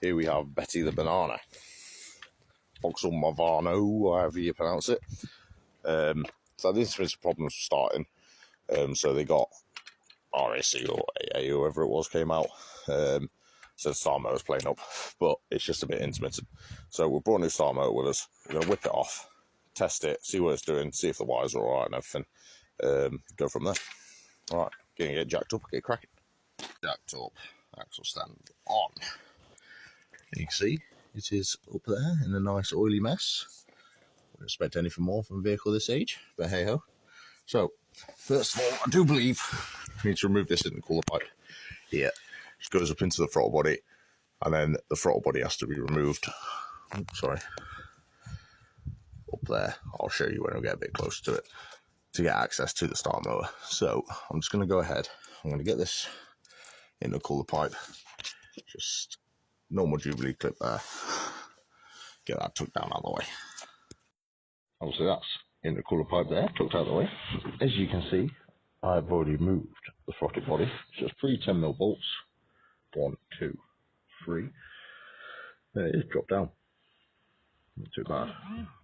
Here we have Betty the banana, vauxhall movano, however you pronounce it. So this was problems starting. So they got RAC or AA, whoever it was, came out. So the start motor's playing up, but it's just a bit intermittent. So we brought a new start motor with us. We're going to whip it off, test it, see what it's doing, see if the wires are alright and everything. Go from there. Alright, getting it jacked up, get cracking. Jacked up, axle stand on. You can see it is up there in a nice oily mess. Wouldn't expect anything more from a vehicle this age, but hey ho. So, first of all, I do believe we need to remove this intercooler pipe here. It goes up into the throttle body, and then the throttle body has to be removed. Oops, sorry. Up there. I'll show you when we get a bit closer to it to get access to the start motor. So, I'm just going to go ahead. I'm going to get this intercooler pipe. Just normal Jubilee clip there. Get that tucked down out of the way. Obviously, that's intercooler pipe there, tucked out of the way. As you can see, I've already moved the throttle body. It's just 3 10mm bolts. 1, 2, 3. There it is, dropped down. Not too bad.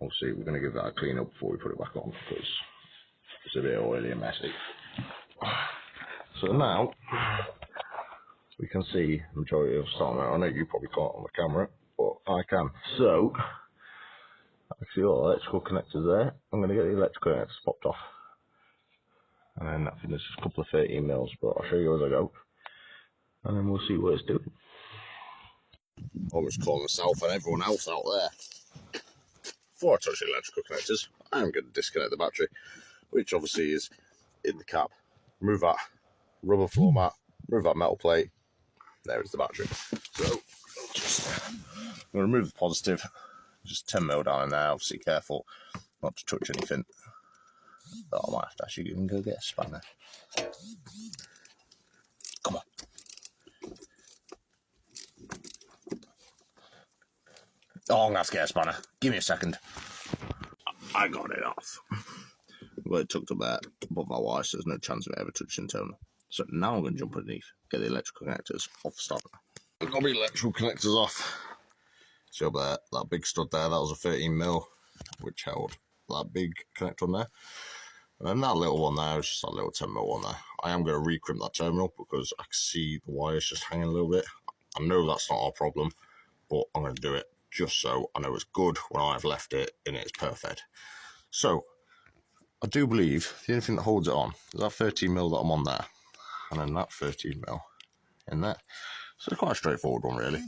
Obviously, we're going to give that a clean up before we put it back on because it's a bit oily and messy. So now we can see the majority of start motor. I know you probably can't on the camera, but I can. So actually, all the electrical connectors there. I'm going to get the electrical connectors popped off, and then I think there's just a couple of 13mm, but I'll show you as I go. And then we'll see what it's doing. Almost calling myself and everyone else out there. Before I touch the electrical connectors, I am going to disconnect the battery, which obviously is in the cab. Remove that rubber floor mat, remove that metal plate. There is the battery. So, I'm going to remove the positive. Just 10mm down in there, obviously careful not to touch anything. But I might have to actually even go get a spanner. Come on. Oh, I'm going to have to get a spanner. Give me a second. I got it off. Well, it tucked up there above my wire, so there's no chance of it ever touching the terminal. So now I'm going to jump underneath, get the electrical connectors off the starter. I've got my electrical connectors off. See up there, that big stud there, that was a 13mm, which held that big connector on there. And then that little one there was just that little 10mm one there. I am going to recrimp that terminal because I can see the wires just hanging a little bit. I know that's not our problem, but I'm going to do it just so I know it's good when I've left it and it's perfect. So, I do believe the only thing that holds it on is that 13mm that I'm on there, and then that 13mm in there. So it's quite a straightforward one really.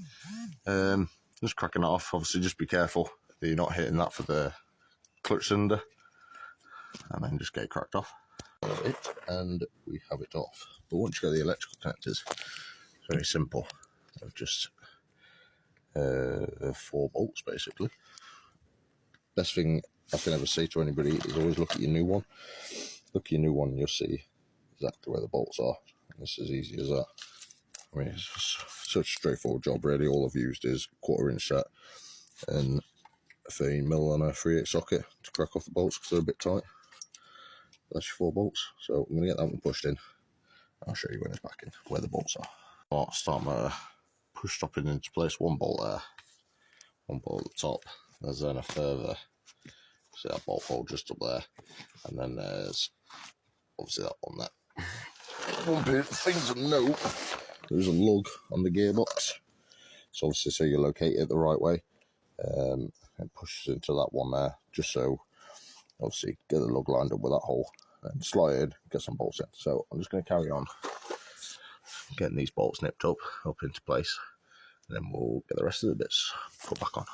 Just cracking it off, obviously just be careful that you're not hitting that for the clutch cylinder, and then just get it cracked off. And we have it off. But once you get the electrical connectors, it's very simple. Just 4 bolts basically. Best thing I can ever say to anybody is always look at your new one. Look at your new one and you'll see exactly where the bolts are. And it's as easy as that. I mean, it's such a straightforward job really. All I've used is 1/4" set and a 13mm on a 3/8 socket to crack off the bolts because they're a bit tight. That's your 4 bolts. So I'm going to get that one pushed in. I'll show you when it's back in, where the bolts are. I'll start my push stopping into place. 1 bolt there, 1 bolt at the top. There's then a further, see that bolt hole just up there, and then there's obviously that one there. One bit thing to note, there's a lug on the gearbox, so obviously so you locate it the right way. It pushes into that one there, just so obviously get the lug lined up with that hole, and slide in, get some bolts in. So I'm just going to carry on getting these bolts nipped up into place, and then we'll get the rest of the bits put back on.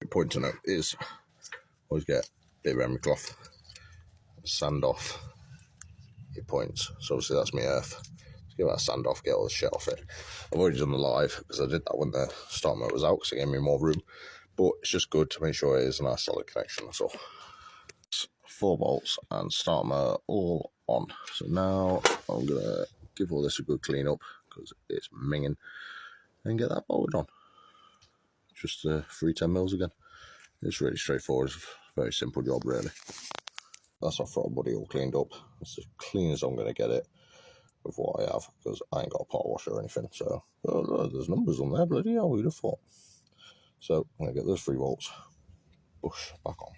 The point to note is always get a bit of emery cloth, sand off your points. So obviously that's my earth. Just give that a sand off, get all the shit off it. I've already done the live because I did that when the start motor was out because it gave me more room. But it's just good to make sure it is a nice solid connection, that's all. 4 bolts and start motor all on. So now I'm going to give all this a good clean up because it's minging and get that bolted on. Just 3 10mm again. It's really straightforward. It's a very simple job really. That's our throttle body all cleaned up. It's as clean as I'm going to get it. with what I have, because I ain't got a power washer or anything. So, oh, look, there's numbers on there, bloody hell, who'd have thought? So, I'm going to get those 3 volts, push back on.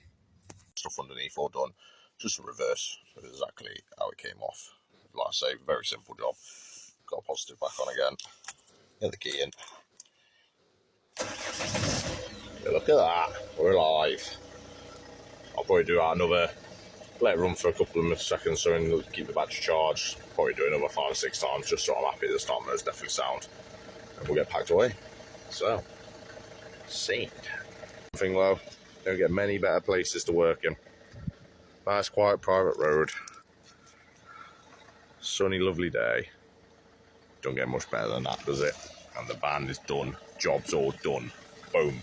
Stuff underneath all done, just a reverse of exactly how it came off. Like I say, very simple job. Got a positive back on again, get the key in. Yeah, look at that, we're alive. I'll probably do that another, let it run for a couple of seconds so I can keep the battery charged. Probably do another 5 or 6 times just so I'm happy the start mode's definitely sound. And we'll get packed away. So, seen. Thing though, don't get many better places to work in. Nice quiet private road. Sunny lovely day. Don't get much better than that, does it? And the van is done. Job's all done. Boom.